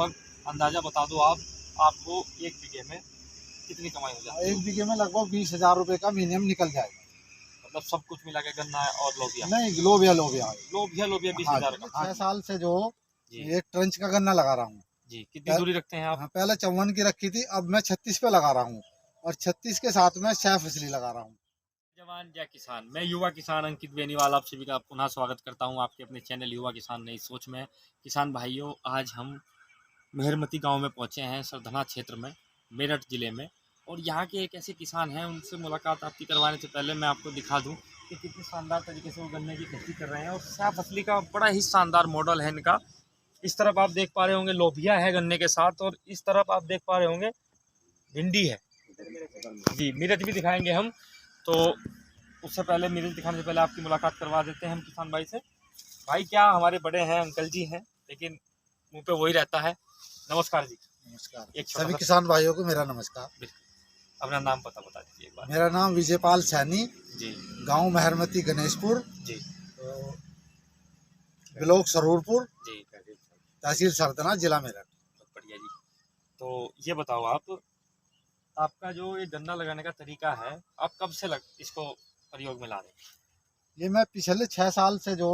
लगभग अंदाजा बता दो आप, आपको एक बीघे में कितनी कमाई हो जाती है? एक बीघे में लगभग 20,000 रुपए का मिनिमम निकल जाएगा। मतलब सब कुछ मिला के गन्ना और लोबिया? नहीं, लोबिया लोबिया है। लोबिया 20,000 का। 6 साल से जो जी ये ट्रंच का गन्ना लगा रहा हूँ। जी, कितनी दूरी रखते हैं आप? हाँ, पहले 54 की रखी थी, अब मैं 36 पे लगा रहा हूँ और 36 के साथ में 6 फसली लगा रहा हूँ। जवान जय किसान, मैं युवा किसान अंकित बेनीवाल आप सभी का पुनः स्वागत करता हूं आपके अपने चैनल युवा किसान नई सोच में। किसान भाइयों, आज हम मेहरमती गांव में पहुंचे हैं, सरधना क्षेत्र में, मेरठ ज़िले में। और यहाँ के एक ऐसे किसान हैं, उनसे मुलाकात आपकी करवाने से पहले मैं आपको दिखा दूं कि कितनी शानदार तरीके से वो गन्ने की खेती कर रहे हैं। और 6 फसली का बड़ा ही शानदार मॉडल है इनका। इस तरफ आप देख पा रहे होंगे लोबिया है गन्ने के साथ, और इस तरफ आप देख पा रहे होंगे भिंडी है। जी, मिर्च भी दिखाएंगे हम। तो उससे पहले मिर्च दिखाने से पहले आपकी मुलाकात करवा देते हैं हम किसान भाई से। भाई क्या हमारे बड़े हैं, अंकल जी हैं, लेकिन मुंह पे वही रहता है। नमस्कार जी। नमस्कार। एक छोटा सभी सा किसान भाइयों को मेरा नमस्कार। अपना नाम पता बता दीजिए एक बार। मेरा नाम विजयपाल सैनी, जी गांव मेहरमती गणेशपुर, जी ब्लॉक सरूरपुर, जी, तहसील सरधना, जिला मेरठ। बहुत बढ़िया जी। तो ये बताओ आप, आपका जो ये गन्ना लगाने का तरीका है, आप कब से इसको प्रयोग में ला रहे हैं? ये मैं पिछले 6 साल से जो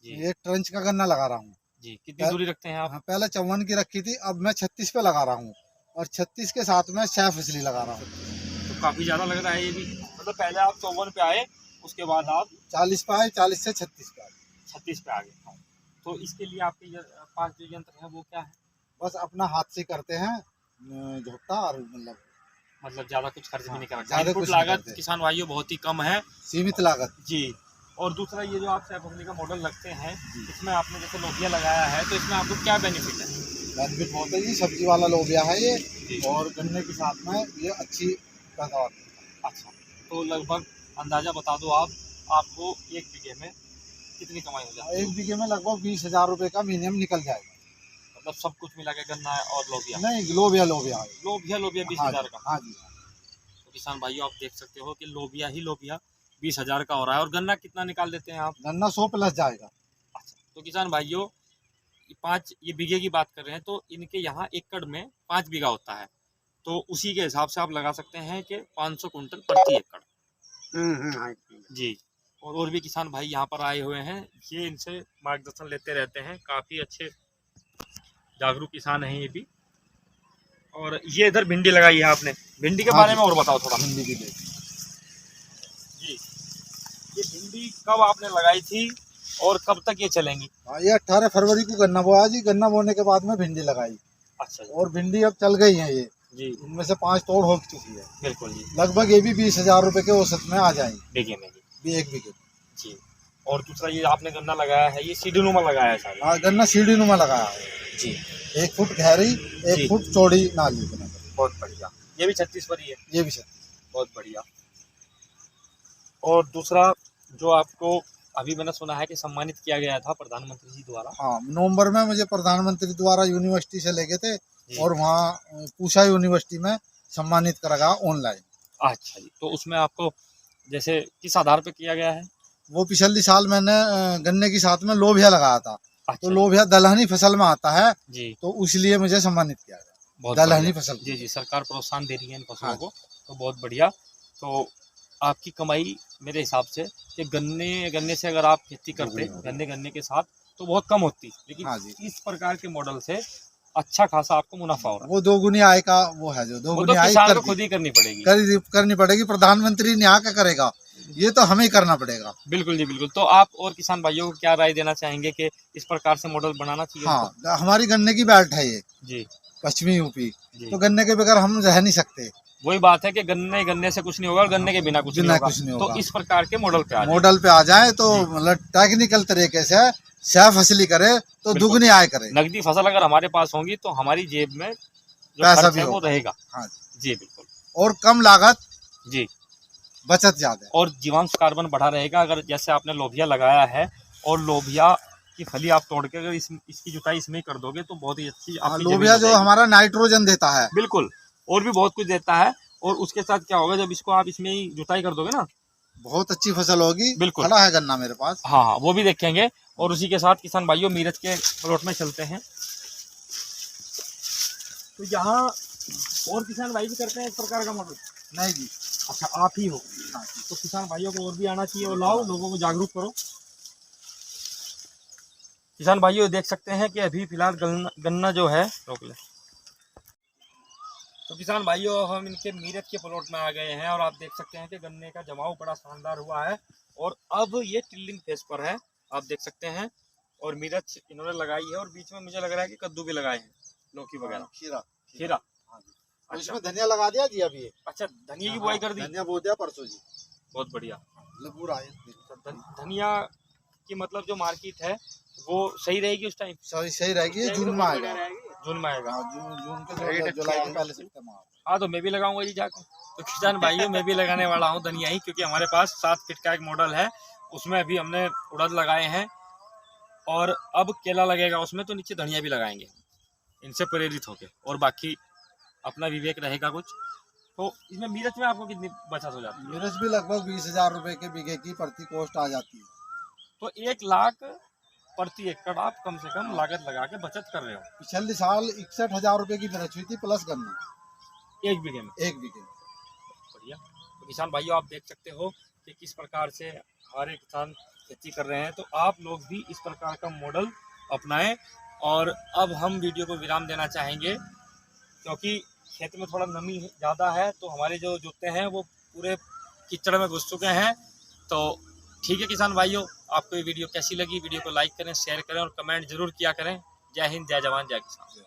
जी ये ट्रंच का गन्ना लगा रहा हूँ। जी, कितनी दूरी रखते हैं आप? हाँ, पहले 54 की रखी थी, अब मैं 36 पे लगा रहा हूँ और 36 के साथ में 6 फसली लगा रहा हूँ। तो काफ़ी ज़्यादा लग रहा है ये भी। मतलब पहले आप 54 पे आए, उसके बाद आप 40 पे आए, 40 से 36 पे आए। 36 पे आ गए। हाँ। तो इसके लिए आपके पास जो यंत्र है वो क्या है? बस अपना हाथ से करते हैं, झोंकता और मतलब ज़्यादा कुछ खर्च भी नहीं करना। ज़्यादा इनपुट कुछ नहीं लागत करते। किसान भाइयों बहुत ही कम है। सीमित लागत। जी। और दूसरा ये जो आप 6 फसली का मॉडल रखते हैं, इसमें आपने जैसे लोबिया लगाया है, तो इसमें आपको क्या बेनिफिट है? बेनिफिट बहुत है जी, सब्जी वाला लोबिया है ये, जी। और गन्ने के साथ में ये अच्छी पैदावार। अच्छा, तो लगभग अंदाजा बता दो आप, आपको एक बीघे में कितनी कमाई हो जाती है? एक बीघे में लगभग 20,000 रुपए का मिनिमम निकल जाएगा। मतलब सब कुछ मिला के गन्ना और लोबिया? नहीं, लोबिया लोबिया है। लोबिया 20,000 का। हाँ जी। तो किसान भाइयों, आप देख सकते हो कि लोबिया ही लोबिया 20,000 का हो रहा है। और गन्ना कितना निकाल देते हैं आप? गन्ना 100 प्लस जाएगा। अच्छा, तो किसान भाइयों, ये बीघे की बात कर रहे हैं, तो इनके यहाँ एकड़ में 5 बीघा होता है। तो उसी के हिसाब से आप लगा सकते हैं कि 500 कुंटल प्रति एकड़। जी। और भी किसान भाई यहाँ पर आए हुए हैं, ये इनसे मार्गदर्शन लेते रहते हैं। काफ़ी अच्छे जागरूक किसान हैं ये भी। और ये इधर भिंडी लगाई है आपने, भिंडी के बारे में और बताओ थोड़ा। भिंडी की देख। जी, ये भिंडी कब आपने लगाई थी और कब तक ये चलेंगी? हाँ, ये 18 फरवरी को गन्ना बोया जी। गन्ना बोने के बाद में भिंडी लगाई। अच्छा जी। और भिंडी अब चल गई है ये जी, इनमें से 5 तोड़ हो चुकी है। बिल्कुल जी। लगभग ये भी 20,000 रुपए के औसत में आ जाएंगे बीघे में जी। एक बीघे। जी। और दूसरा ये आपने गन्ना लगाया है, ये सीढ़ीनुमा लगाया है सारा? हाँ, गन्ना सीढ़ी नुमा लगाया है जी। 1 फुट गहरी, 1 फुट चौड़ी नाली बना। बहुत बढ़िया। ये भी 36 पर ही है? ये भी सर। बहुत बढ़िया। और दूसरा जो आपको अभी मैंने सुना है कि सम्मानित किया गया था प्रधानमंत्री जी द्वारा? हाँ, नवंबर में मुझे प्रधानमंत्री द्वारा यूनिवर्सिटी से लेके थे और वहाँ पूषा यूनिवर्सिटी में सम्मानित करा गया ऑनलाइन। अच्छा जी। तो उसमें आपको जैसे किस आधार पे किया गया है? वो पिछले साल मैंने गन्ने के साथ में लोबिया लगाया था। अच्छा तो लोबिया दलहनी फसल में आता है, जी। तो इसलिए मुझे सम्मानित किया गया। बहुत दलहनी बढ़िया। फसल। जी जी, सरकार प्रोत्साहन दे रही है इन फसलों हाँ। को, तो बहुत बढ़िया। तो आपकी कमाई मेरे हिसाब से कि गन्ने से अगर आप खेती करते गन्ने के साथ तो बहुत कम होती, लेकिन हाँ जी। इस प्रकार के मॉडल से अच्छा खासा आपको मुनाफा हो रहा है। वो दोगुनी आय का वो है, जो वो दोगुनी तो आय किसान को खुद ही करनी पड़ेगी। करनी पड़ेगी। प्रधानमंत्री ने यहाँ क्या करेगा, ये तो हमें ही करना पड़ेगा। बिल्कुल जी, बिल्कुल। तो आप और किसान भाइयों को क्या राय देना चाहेंगे कि इस प्रकार से मॉडल बनाना चाहिए? हाँ, हमारी गन्ने की बेल्ट है ये, जी पश्चिमी यूपी। जी। तो गन्ने के बगैर हम रह नहीं सकते। वही बात है कि गन्ने से कुछ नहीं होगा और गन्ने के बिना कुछ नहीं होगा। तो इस प्रकार के मॉडल पे आ जाए तो मतलब टेक्निकल तरीके से 6 फसली करे तो दुगनी आय करे। नकदी फसल अगर हमारे पास होंगी तो हमारी जेब में जो पैसा खर्च है वो रहेगा। हाँ जी बिल्कुल। और कम लागत, जी, बचत ज्यादा। और जीवांश कार्बन बढ़ा रहेगा। अगर जैसे आपने लोबिया लगाया है और लोबिया की फली आप तोड़ के अगर इसकी जुताई इसमें कर दोगे तो बहुत ही अच्छी आपकी लोबिया जो हमारा नाइट्रोजन देता है, बिल्कुल, और भी बहुत कुछ देता है। और उसके साथ क्या होगा, जब इसको आप इसमें ही जुताई कर दोगे ना, बहुत अच्छी फसल होगी। बिल्कुल। खड़ा है गन्ना मेरे पास। हाँ हाँ, वो भी देखेंगे। और उसी के साथ किसान भाइयों, मीरज के प्लॉट में चलते हैं। तो यहाँ और किसान भाई भी करते हैं इस प्रकार का मॉडल? नहीं जी। अच्छा, आप ही हो। तो किसान भाइयों को और भी आना चाहिए और लाओ, लोगों को जागरूक करो। किसान भाइयों देख सकते हैं कि अभी फिलहाल गन्ना जो है, रोक ले। तो किसान भाइयों हम इनके मीरठ के प्लॉट में आ गए हैं और आप देख सकते हैं कि गन्ने का जमाव बड़ा शानदार हुआ है और अब ये टिल्लिंग फेस पर है, आप देख सकते हैं। और मिर्च इन्होंने लगाई है और बीच में मुझे लग रहा है कि कद्दू भी लगाए हैं, लौकी वगैरह, खीरा। और इसमें धनिया लगा दिया जी अभी। अच्छा, धनिया की बुआई कर दी? धनिया बो दिया परसों जी। बहुत बढ़िया। पूरा धनिया की मतलब जो मार्केट है वो सही रहेगी उस टाइम? सही रहेगी, जून में आएगा। जून में आएगा। जून के जुलाई के पहले सितंबर। हाँ, तो मैं भी लगाऊंगा जी जाकर। तो किसान भाइयों मैं भी लगाने वाला हूँ धनिया ही, क्योंकि हमारे पास 7 फीट का एक मॉडल है, उसमें अभी हमने उड़द लगाए हैं और अब केला लगेगा उसमें, तो नीचे धनिया भी लगाएंगे इनसे प्रेरित होके। और बाकी अपना विवेक रहेगा कुछ। तो इसमें मिर्च में आपको कितनी बचत हो जाती है? मिर्च भी लगभग 20,000 रुपए के बीघे की प्रति कोस्ट आ जाती है। तो 1 लाख प्रति एकड़ आप कम से कम लागत लगा के बचत कर रहे हो। पिछले साल 61,000 रुपए की मिर्च हुई थी प्लस गन्ना 1 बीघे में। 1 बीघे में। बढ़िया। तो किसान भाइयों आप देख सकते हो कि किस प्रकार से हमारे किसान खेती कर रहे हैं, तो आप लोग भी इस प्रकार का मॉडल अपनाएं। और अब हम वीडियो को विराम देना चाहेंगे क्योंकि खेत में थोड़ा नमी ज़्यादा है, तो हमारे जो जूते हैं वो पूरे कीचड़ में घुस चुके हैं। तो ठीक है किसान भाइयों, आपको ये वीडियो कैसी लगी? वीडियो को लाइक करें, शेयर करें और कमेंट जरूर किया करें। जय हिंद, जय जवान, जय किसान।